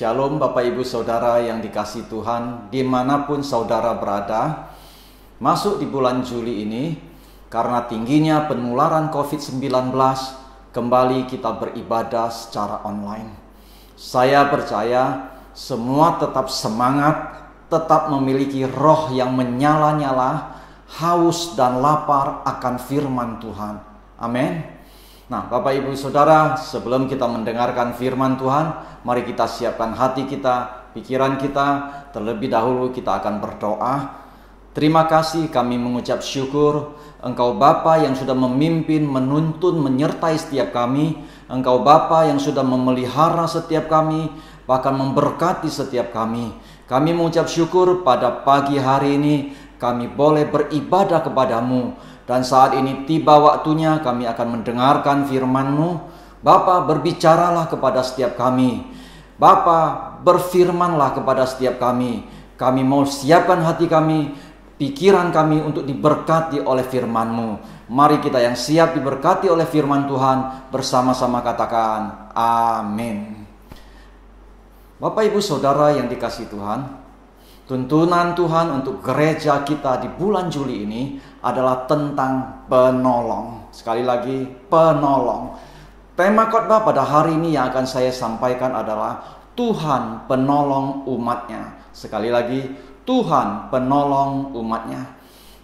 Shalom Bapak Ibu Saudara yang dikasihi Tuhan, dimanapun saudara berada. Masuk di bulan Juli ini, karena tingginya penularan COVID-19, kembali kita beribadah secara online. Saya percaya semua tetap semangat, tetap memiliki roh yang menyala-nyala, haus dan lapar akan firman Tuhan. Amin. Nah, Bapak Ibu Saudara, sebelum kita mendengarkan firman Tuhan, mari kita siapkan hati kita, pikiran kita. Terlebih dahulu kita akan berdoa. Terima kasih, kami mengucap syukur Engkau Bapa yang sudah memimpin, menuntun, menyertai setiap kami. Engkau Bapa yang sudah memelihara setiap kami, bahkan memberkati setiap kami. Kami mengucap syukur pada pagi hari ini kami boleh beribadah kepadamu. Dan saat ini tiba waktunya kami akan mendengarkan firman-Mu. Bapa, berbicaralah kepada setiap kami. Bapa, berfirmanlah kepada setiap kami. Kami mau siapkan hati kami, pikiran kami untuk diberkati oleh firman-Mu. Mari kita yang siap diberkati oleh firman Tuhan bersama-sama katakan amin. Bapak Ibu Saudara yang dikasihi Tuhan, tuntunan Tuhan untuk gereja kita di bulan Juli ini adalah tentang penolong. Sekali lagi, penolong. Tema khotbah pada hari ini yang akan saya sampaikan adalah Tuhan penolong umatnya. Sekali lagi, Tuhan penolong umatnya.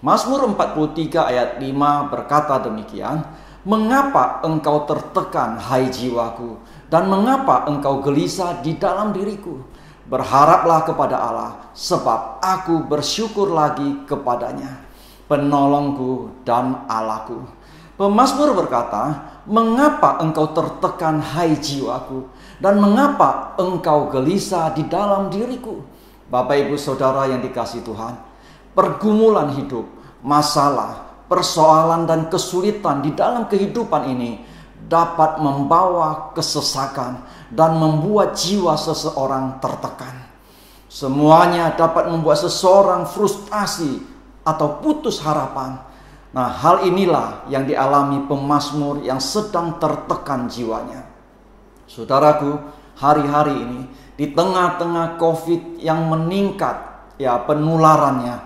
Mazmur 43 ayat 5 berkata demikian, "Mengapa engkau tertekan, hai jiwaku, dan mengapa engkau gelisah di dalam diriku? Berharaplah kepada Allah, sebab aku bersyukur lagi kepadanya, penolongku dan Allahku." Pemazmur berkata, "Mengapa engkau tertekan, hai jiwaku, dan mengapa engkau gelisah di dalam diriku?" Bapak Ibu Saudara yang dikasihi Tuhan, pergumulan hidup, masalah, persoalan dan kesulitan di dalam kehidupan ini dapat membawa kesesakan dan membuat jiwa seseorang tertekan. Semuanya dapat membuat seseorang frustasi atau putus harapan. Nah, hal inilah yang dialami pemazmur yang sedang tertekan jiwanya. Saudaraku, hari-hari ini di tengah-tengah COVID yang meningkat, penularannya,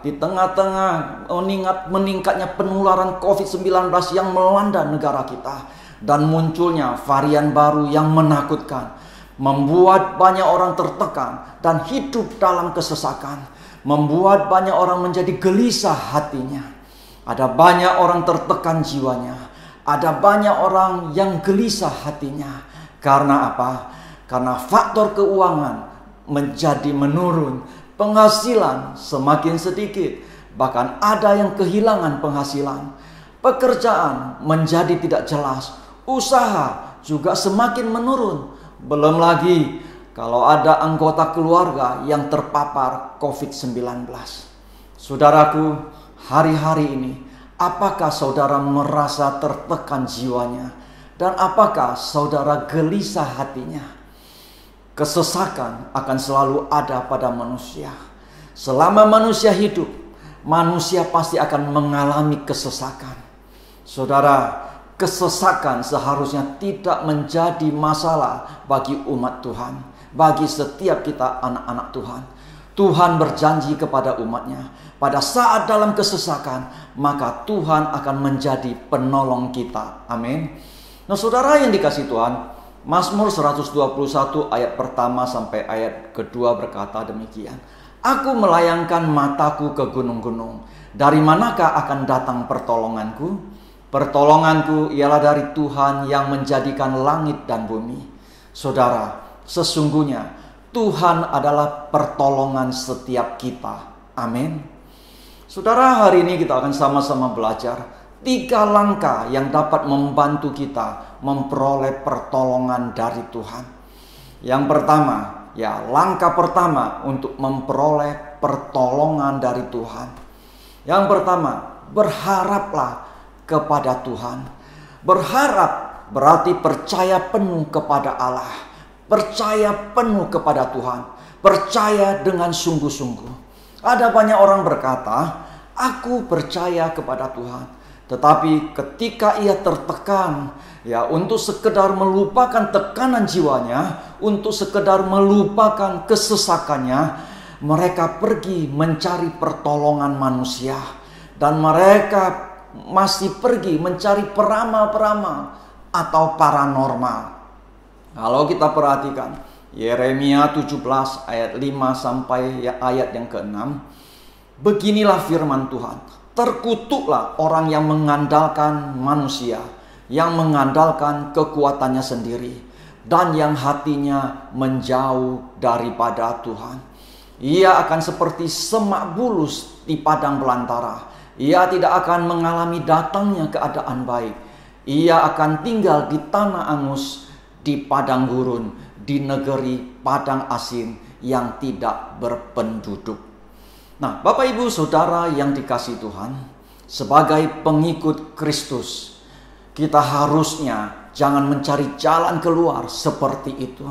di tengah-tengah meningkatnya penularan COVID-19 yang melanda negara kita, dan munculnya varian baru yang menakutkan, membuat banyak orang tertekan dan hidup dalam kesesakan, membuat banyak orang menjadi gelisah hatinya. Ada banyak orang tertekan jiwanya, ada banyak orang yang gelisah hatinya. Karena apa? Karena faktor keuangan menjadi menurun, penghasilan semakin sedikit, bahkan ada yang kehilangan penghasilan, pekerjaan menjadi tidak jelas, usaha juga semakin menurun. Belum lagi kalau ada anggota keluarga yang terpapar COVID-19. Saudaraku, hari-hari ini apakah saudara merasa tertekan jiwanya? Dan apakah saudara gelisah hatinya? Kesesakan akan selalu ada pada manusia. Selama manusia hidup, manusia pasti akan mengalami kesesakan. Saudara, kesesakan seharusnya tidak menjadi masalah bagi umat Tuhan, bagi setiap kita anak-anak Tuhan. Tuhan berjanji kepada umatnya, pada saat dalam kesesakan, maka Tuhan akan menjadi penolong kita. Amin. Nah, saudara yang dikasihi Tuhan, Mazmur 121 ayat pertama sampai ayat kedua berkata demikian, "Aku melayangkan mataku ke gunung-gunung. Dari manakah akan datang pertolonganku? Pertolonganku ialah dari Tuhan yang menjadikan langit dan bumi." Saudara, sesungguhnya Tuhan adalah pertolongan setiap kita. Amin. Saudara, hari ini kita akan sama-sama belajar 3 langkah yang dapat membantu kita memperoleh pertolongan dari Tuhan. Yang pertama, langkah pertama untuk memperoleh pertolongan dari Tuhan. Yang pertama, berharaplah kepada Tuhan. Berharap berarti percaya penuh kepada Allah, percaya penuh kepada Tuhan, percaya dengan sungguh-sungguh. Ada banyak orang berkata, "Aku percaya kepada Tuhan." Tetapi ketika ia tertekan, ya, untuk sekedar melupakan tekanan jiwanya, untuk sekedar melupakan kesesakannya, mereka pergi mencari pertolongan manusia. Dan mereka masih pergi mencari peramal-peramal atau paranormal. Kalau kita perhatikan Yeremia 17 ayat 5 sampai ayat yang ke-6, beginilah firman Tuhan. Terkutuklah orang yang mengandalkan manusia, yang mengandalkan kekuatannya sendiri, dan yang hatinya menjauh daripada Tuhan. Ia akan seperti semak bulus di padang belantara. Ia tidak akan mengalami datangnya keadaan baik. Ia akan tinggal di tanah angus, di padang gurun, di negeri padang asin yang tidak berpenduduk. Nah, Bapak Ibu Saudara yang dikasihi Tuhan, sebagai pengikut Kristus, kita harusnya jangan mencari jalan keluar seperti itu.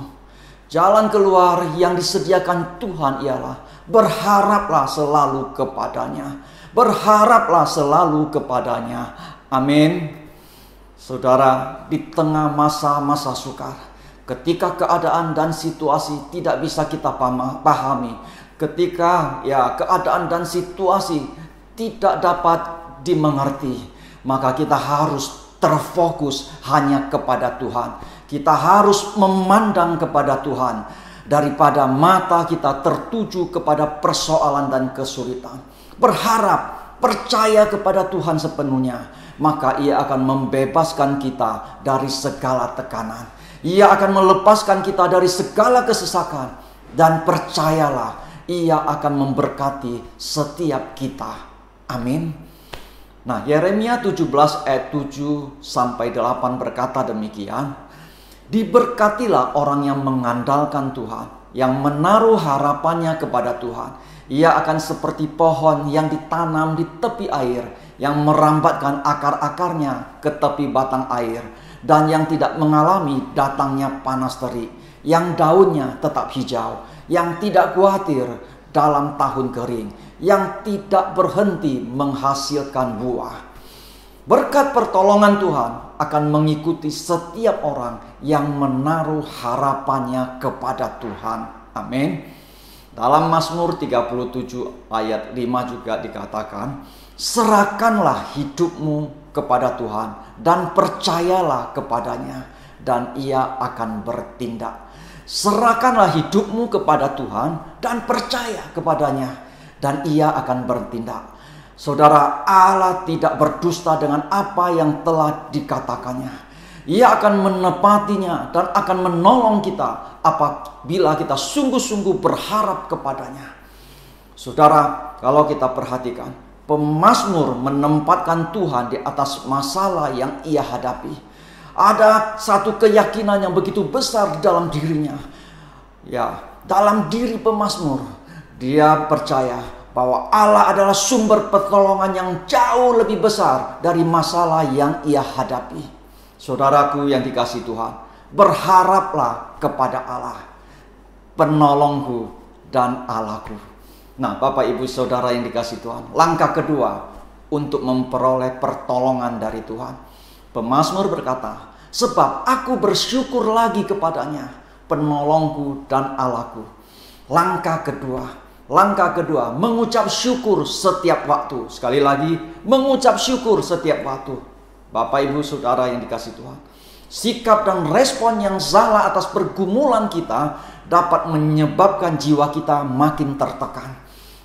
Jalan keluar yang disediakan Tuhan ialah berharaplah selalu kepadanya. Berharaplah selalu kepadanya. Amin. Saudara, di tengah masa-masa sukar, ketika keadaan dan situasi tidak bisa kita pahami, ketika keadaan dan situasi tidak dapat dimengerti, maka kita harus terfokus hanya kepada Tuhan. Kita harus memandang kepada Tuhan daripada mata kita tertuju kepada persoalan dan kesulitan. Berharap, percaya kepada Tuhan sepenuhnya, maka Ia akan membebaskan kita dari segala tekanan. Ia akan melepaskan kita dari segala kesesakan. Dan percayalah, Ia akan memberkati setiap kita. Amin. Nah, Yeremia 17 ayat 7 sampai 8 berkata demikian. Diberkatilah orang yang mengandalkan Tuhan, yang menaruh harapannya kepada Tuhan. Ia akan seperti pohon yang ditanam di tepi air, yang merambatkan akar-akarnya ke tepi batang air, dan yang tidak mengalami datangnya panas terik, yang daunnya tetap hijau, yang tidak khawatir dalam tahun kering, yang tidak berhenti menghasilkan buah. Berkat pertolongan Tuhan akan mengikuti setiap orang yang menaruh harapannya kepada Tuhan. Amin. Dalam Mazmur 37 ayat 5 juga dikatakan, serahkanlah hidupmu kepada Tuhan dan percayalah kepadanya, dan Ia akan bertindak. Serahkanlah hidupmu kepada Tuhan dan percaya kepadanya, dan Ia akan bertindak. Saudara, Allah tidak berdusta dengan apa yang telah dikatakannya. Ia akan menepatinya dan akan menolong kita apabila kita sungguh-sungguh berharap kepadanya. Saudara, kalau kita perhatikan, pemazmur menempatkan Tuhan di atas masalah yang ia hadapi. Ada satu keyakinan yang begitu besar di dalam dirinya. Ya, dalam diri pemazmur, dia percaya bahwa Allah adalah sumber pertolongan yang jauh lebih besar dari masalah yang ia hadapi. Saudaraku yang dikasihi Tuhan, berharaplah kepada Allah, penolongku dan Allahku. Nah, Bapak Ibu Saudara yang dikasihi Tuhan, langkah kedua untuk memperoleh pertolongan dari Tuhan. Pemazmur berkata, sebab aku bersyukur lagi kepadanya, penolongku dan Allahku. Langkah kedua, mengucap syukur setiap waktu. Sekali lagi, mengucap syukur setiap waktu. Bapak Ibu Saudara yang dikasihi Tuhan, sikap dan respon yang salah atas pergumulan kita dapat menyebabkan jiwa kita makin tertekan.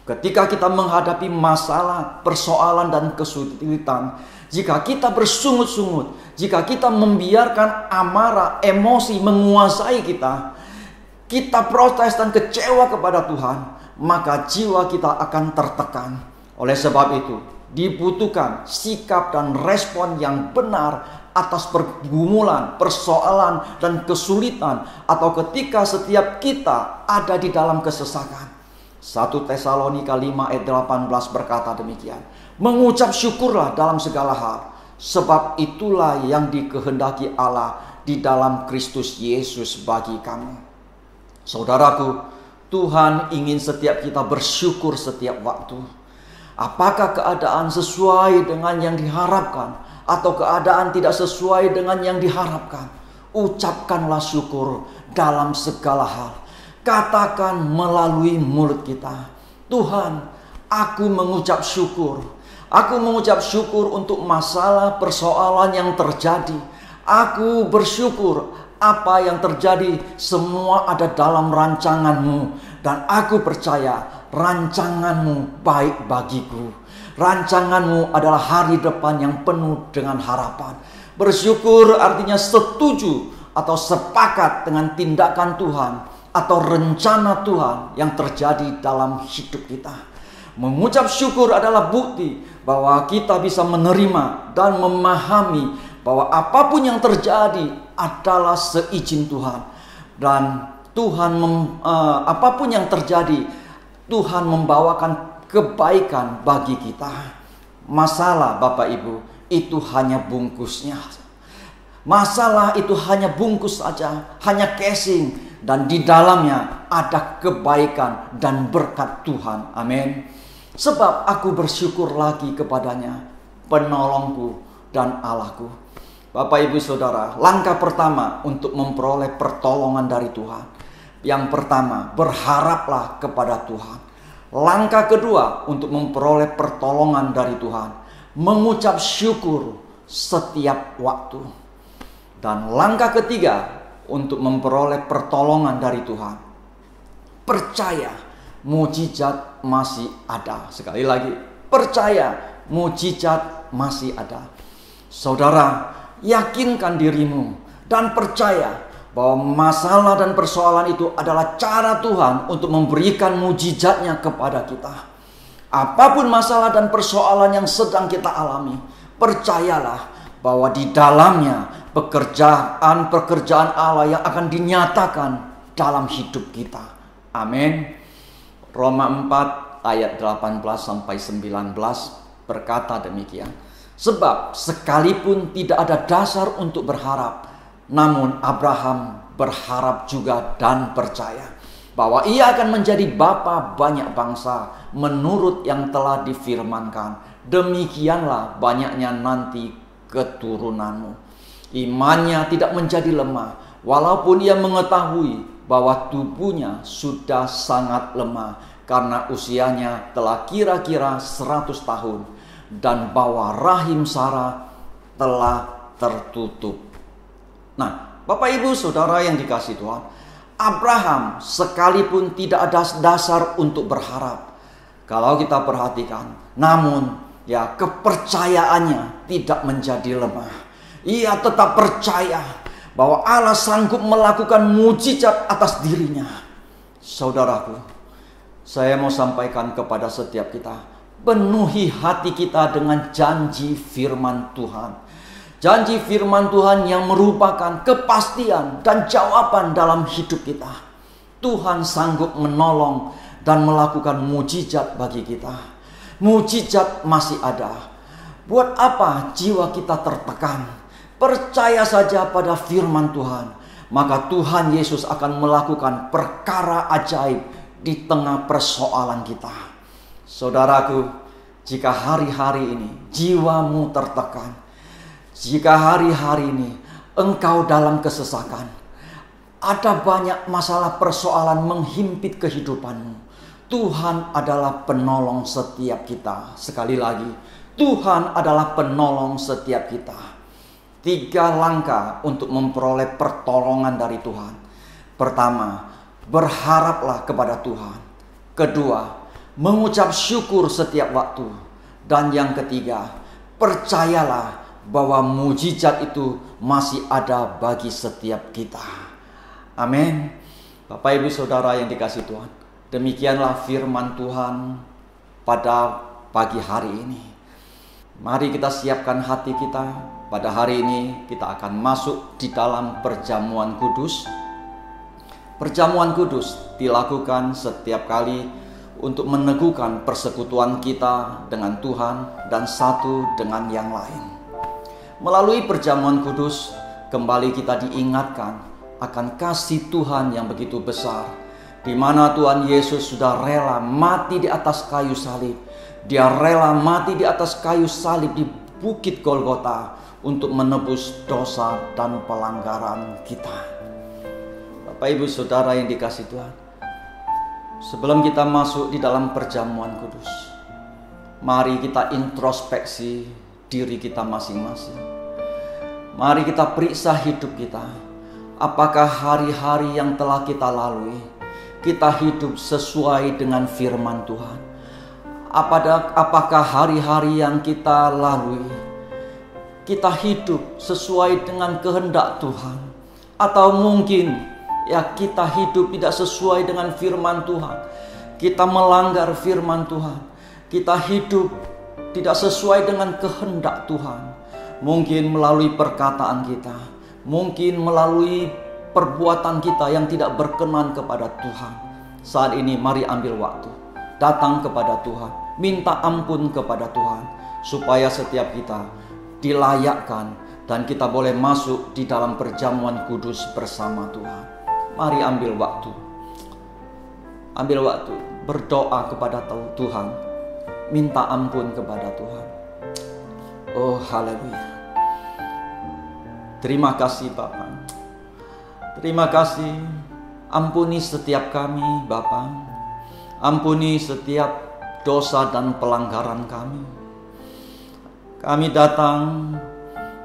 Ketika kita menghadapi masalah, persoalan dan kesulitan, jika kita bersungut-sungut, jika kita membiarkan amarah, emosi menguasai kita protes dan kecewa kepada Tuhan, maka jiwa kita akan tertekan. Oleh sebab itu, dibutuhkan sikap dan respon yang benar atas pergumulan, persoalan, dan kesulitan, atau ketika setiap kita ada di dalam kesesakan. 1 Tesalonika 5 ayat 18 berkata demikian, mengucap syukurlah dalam segala hal, sebab itulah yang dikehendaki Allah di dalam Kristus Yesus bagi kamu. Saudaraku, Tuhan ingin setiap kita bersyukur setiap waktu. Apakah keadaan sesuai dengan yang diharapkan atau keadaan tidak sesuai dengan yang diharapkan? Ucapkanlah syukur dalam segala hal. Katakan melalui mulut kita, Tuhan, aku mengucap syukur. Aku mengucap syukur untuk masalah persoalan yang terjadi. Aku bersyukur apa yang terjadi semua ada dalam rancangan-Mu. Dan aku percaya rancangan-Mu baik bagiku. Rancangan-Mu adalah hari depan yang penuh dengan harapan. Bersyukur artinya setuju atau sepakat dengan tindakan Tuhan atau rencana Tuhan yang terjadi dalam hidup kita. Mengucap syukur adalah bukti bahwa kita bisa menerima dan memahami bahwa apapun yang terjadi adalah seizin Tuhan. Dan Tuhan apapun yang terjadi, Tuhan membawakan kebaikan bagi kita. Masalah Bapak Ibu itu hanya bungkusnya. Masalah itu hanya bungkus saja, hanya casing, dan di dalamnya ada kebaikan dan berkat Tuhan. Amin. Sebab aku bersyukur lagi kepadanya, penolongku dan Allahku. Bapak Ibu Saudara, langkah pertama untuk memperoleh pertolongan dari Tuhan. Yang pertama, berharaplah kepada Tuhan. Langkah kedua untuk memperoleh pertolongan dari Tuhan, mengucap syukur setiap waktu. Dan langkah ketiga untuk memperoleh pertolongan dari Tuhan, percaya mujizat masih ada. Sekali lagi, percaya mujizat masih ada. Saudara, yakinkan dirimu dan percaya bahwa masalah dan persoalan itu adalah cara Tuhan untuk memberikan mujizatnya kepada kita. Apapun masalah dan persoalan yang sedang kita alami, percayalah bahwa di dalamnya pekerjaan Allah yang akan dinyatakan dalam hidup kita. Amin. Roma 4 ayat 18 sampai 19 berkata demikian. Sebab sekalipun tidak ada dasar untuk berharap, namun Abraham berharap juga dan percaya bahwa ia akan menjadi bapa banyak bangsa menurut yang telah difirmankan. Demikianlah banyaknya nanti keturunanmu. Imannya tidak menjadi lemah, walaupun ia mengetahui bahwa tubuhnya sudah sangat lemah karena usianya telah kira-kira 100 tahun dan bahwa rahim Sarah telah tertutup. Nah, Bapak Ibu Saudara yang dikasihi Tuhan, Abraham sekalipun tidak ada dasar untuk berharap, kalau kita perhatikan, namun ya kepercayaannya tidak menjadi lemah. Ia tetap percaya bahwa Allah sanggup melakukan mujizat atas dirinya. Saudaraku, saya mau sampaikan kepada setiap kita, penuhi hati kita dengan janji firman Tuhan. Janji firman Tuhan yang merupakan kepastian dan jawaban dalam hidup kita. Tuhan sanggup menolong dan melakukan mujizat bagi kita. Mujizat masih ada. Buat apa jiwa kita tertekan? Percaya saja pada firman Tuhan, maka Tuhan Yesus akan melakukan perkara ajaib di tengah persoalan kita. Saudaraku, jika hari-hari ini jiwamu tertekan, jika hari-hari ini engkau dalam kesesakan, ada banyak masalah persoalan menghimpit kehidupanmu, Tuhan adalah penolong setiap kita. Sekali lagi, Tuhan adalah penolong setiap kita. 3 langkah untuk memperoleh pertolongan dari Tuhan. Pertama, berharaplah kepada Tuhan. Kedua, mengucap syukur setiap waktu. Dan yang ketiga, percayalah bahwa mujizat itu masih ada bagi setiap kita. Amin. Bapak Ibu Saudara yang dikasihi Tuhan, demikianlah firman Tuhan pada pagi hari ini. Mari kita siapkan hati kita. Pada hari ini kita akan masuk di dalam perjamuan kudus. Perjamuan kudus dilakukan setiap kali untuk meneguhkan persekutuan kita dengan Tuhan dan satu dengan yang lain. Melalui perjamuan kudus, kembali kita diingatkan akan kasih Tuhan yang begitu besar, di mana Tuhan Yesus sudah rela mati di atas kayu salib. Dia rela mati di atas kayu salib di Bukit Golgota untuk menebus dosa dan pelanggaran kita. Bapak Ibu Saudara yang dikasihi Tuhan, sebelum kita masuk di dalam perjamuan kudus, mari kita introspeksi diri kita masing-masing. Mari kita periksa hidup kita. Apakah hari-hari yang telah kita lalui, kita hidup sesuai dengan firman Tuhan? Apakah hari-hari yang kita lalui, kita hidup sesuai dengan kehendak Tuhan? Atau mungkin kita hidup tidak sesuai dengan firman Tuhan. Kita melanggar firman Tuhan. Kita hidup tidak sesuai dengan kehendak Tuhan. Mungkin melalui perkataan kita, mungkin melalui perbuatan kita yang tidak berkenan kepada Tuhan. Saat ini mari ambil waktu, datang kepada Tuhan, minta ampun kepada Tuhan, supaya setiap kita dilayakkan dan kita boleh masuk di dalam perjamuan kudus bersama Tuhan. Mari ambil waktu, berdoa kepada Tuhan, minta ampun kepada Tuhan. Oh haleluya. Terima kasih Bapa. Terima kasih. Ampuni setiap kami Bapa. Ampuni setiap dosa dan pelanggaran kami. Kami datang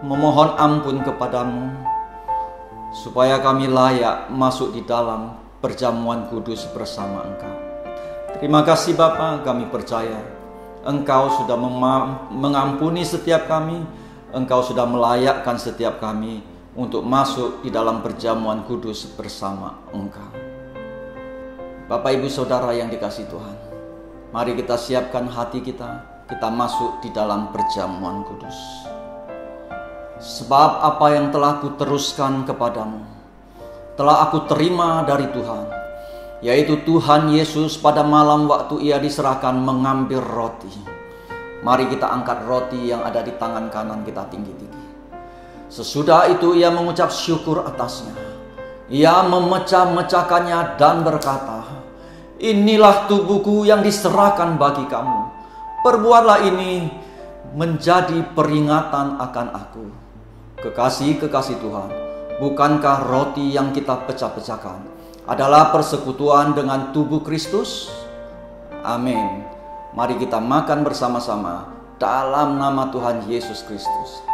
memohon ampun kepadamu, supaya kami layak masuk di dalam perjamuan kudus bersama Engkau. Terima kasih Bapa, kami percaya Engkau sudah mengampuni setiap kami. Engkau sudah melayakkan setiap kami untuk masuk di dalam perjamuan kudus bersama Engkau. Bapak Ibu Saudara yang dikasihi Tuhan, mari kita siapkan hati kita masuk di dalam perjamuan kudus. Sebab apa yang telah aku teruskan kepadamu, telah aku terima dari Tuhan, yaitu Tuhan Yesus pada malam waktu Ia diserahkan mengambil roti. Mari kita angkat roti yang ada di tangan kanan kita tinggi-tinggi. Sesudah itu Ia mengucap syukur atasnya. Ia memecah-mecahkannya dan berkata, "Inilah tubuhku yang diserahkan bagi kamu. Perbuatlah ini menjadi peringatan akan aku." Kekasih-kekasih Tuhan, bukankah roti yang kita pecah-pecahkan adalah persekutuan dengan tubuh Kristus? Amin. Mari kita makan bersama-sama dalam nama Tuhan Yesus Kristus.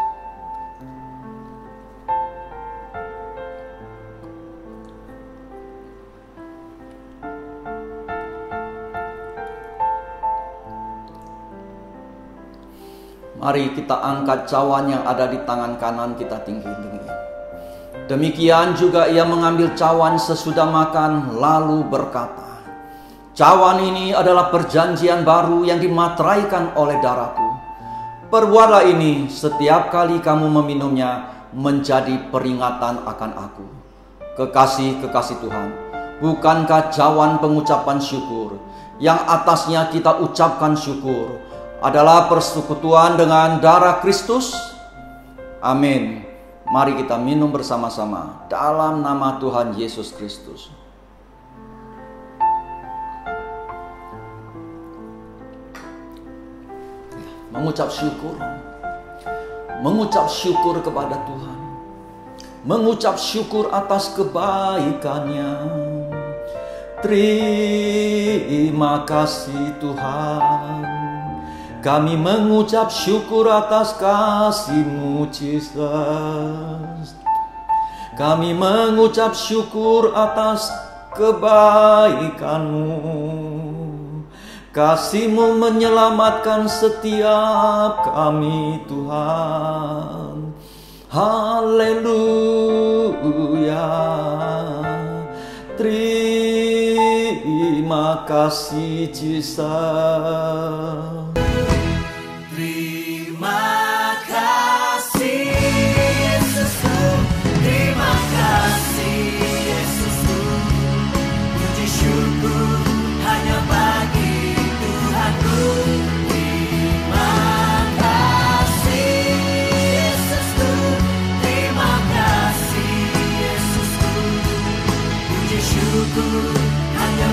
Mari kita angkat cawan yang ada di tangan kanan kita tinggi-tinggi. Demikian juga Ia mengambil cawan sesudah makan lalu berkata, "Cawan ini adalah perjanjian baru yang dimateraikan oleh darahku. Perbuatlah ini setiap kali kamu meminumnya menjadi peringatan akan aku." Kekasih-kekasih Tuhan, bukankah cawan pengucapan syukur yang atasnya kita ucapkan syukur adalah persekutuan dengan darah Kristus? Amin. Mari kita minum bersama-sama dalam nama Tuhan Yesus Kristus. Mengucap syukur kepada Tuhan, mengucap syukur atas kebaikannya. Terima kasih Tuhan, kami mengucap syukur atas kasih-Mu Yesus. Kami mengucap syukur atas kebaikan-Mu. Kasih-Mu menyelamatkan setiap kami Tuhan. Haleluya. Terima kasih Yesus. Terima kasih Yesusku. Terima kasih Yesusku. Puji syukur hanya bagi Tuhanku. Terima kasih Yesusku. Terima kasih Yesusku. Puji syukur hanya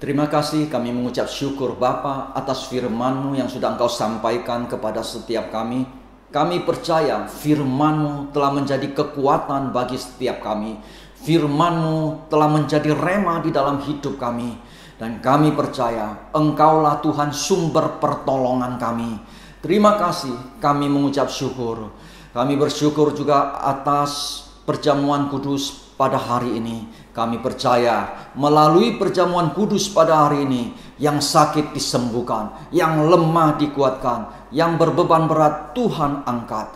Terima kasih, kami mengucap syukur Bapa atas firman-Mu yang sudah Engkau sampaikan kepada setiap kami. Kami percaya firman-Mu telah menjadi kekuatan bagi setiap kami. Firman-Mu telah menjadi rema di dalam hidup kami. Dan kami percaya Engkaulah Tuhan sumber pertolongan kami. Terima kasih, kami mengucap syukur. Kami bersyukur juga atas perjamuan kudus pada hari ini. Kami percaya melalui perjamuan kudus pada hari ini, yang sakit disembuhkan, yang lemah dikuatkan, yang berbeban berat Tuhan angkat.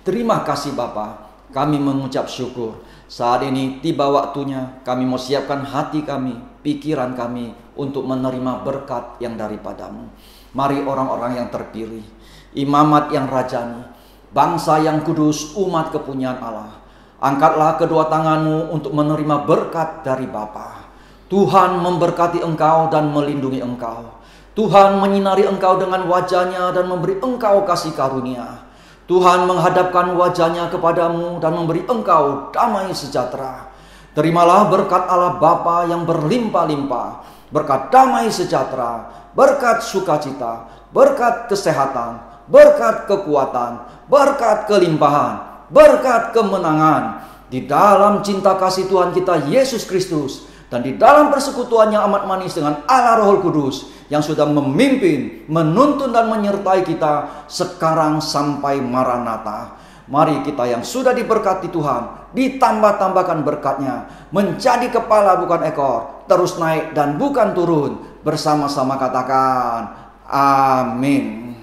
Terima kasih Bapa, kami mengucap syukur. Saat ini tiba waktunya kami mau siapkan hati kami, pikiran kami untuk menerima berkat yang daripada-Mu. Mari orang-orang yang terpilih, imamat yang rajani, bangsa yang kudus, umat kepunyaan Allah, angkatlah kedua tangan-Mu untuk menerima berkat dari Bapa. Tuhan memberkati engkau dan melindungi engkau. Tuhan menyinari engkau dengan wajah-Nya dan memberi engkau kasih karunia. Tuhan menghadapkan wajah-Nya kepadamu dan memberi engkau damai sejahtera. Terimalah berkat Allah Bapa yang berlimpah-limpah, berkat damai sejahtera, berkat sukacita, berkat kesehatan, berkat kekuatan, berkat kelimpahan, berkat kemenangan di dalam cinta kasih Tuhan kita Yesus Kristus, dan di dalam persekutuannya amat manis dengan Allah Roh Kudus yang sudah memimpin, menuntun dan menyertai kita sekarang sampai Maranatha. Mari kita yang sudah diberkati Tuhan ditambah-tambahkan berkat-Nya, menjadi kepala bukan ekor, terus naik dan bukan turun. Bersama-sama katakan amin.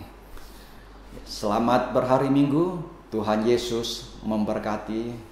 Selamat berhari Minggu. Tuhan Yesus memberkati.